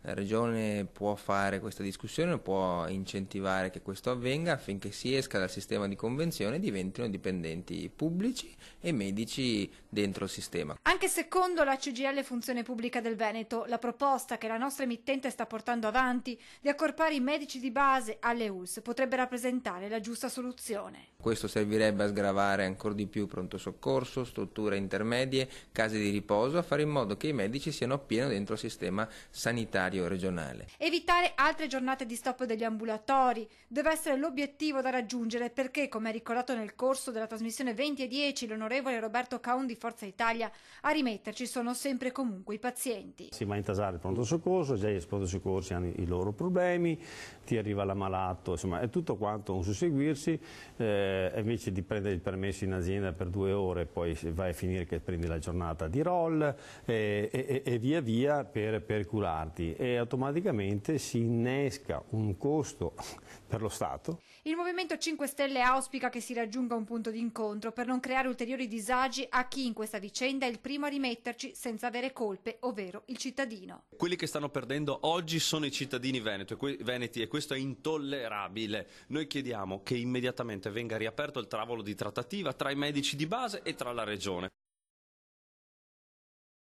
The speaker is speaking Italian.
La Regione può fare questa discussione, può incentivare che questo avvenga affinché si esca dal sistema di convenzione e diventino dipendenti pubblici e medici dentro il sistema. Anche secondo la CGIL Funzione Pubblica del Veneto, la proposta che la nostra emittente sta portando avanti di accorpare i medici di base alle ULSS potrebbe rappresentare la giusta soluzione. Questo servirebbe a sgravare ancora di più pronto soccorso, strutture intermedie, case di riposo, a fare in modo che i medici siano appieno dentro il sistema sanitario regionale. Evitare altre giornate di stop degli ambulatori deve essere l'obiettivo da raggiungere perché, come ha ricordato nel corso della trasmissione 20 e 10 l'onorevole Roberto Caun di Forza Italia, a rimetterci sono sempre e comunque i pazienti. Si va a intasare il pronto soccorso, già i pronto soccorsi hanno i loro problemi, ti arriva l'ammalato, insomma è tutto quanto un susseguirsi, invece di prendere il permesso in azienda per 2 ore poi vai a finire che prendi la giornata di roll e via via per curarti e automaticamente si innesca un costo per lo Stato. Il Movimento 5 Stelle auspica che si raggiunga un punto di incontro per non creare ulteriori disagi a chi in questa vicenda è il primo a rimetterci senza avere colpe, ovvero il cittadino. Quelli che stanno perdendo oggi sono i cittadini veneti e questo è intollerabile. Noi chiediamo che immediatamente venga riaperto il tavolo di trattativa tra i medici di base e tra la Regione.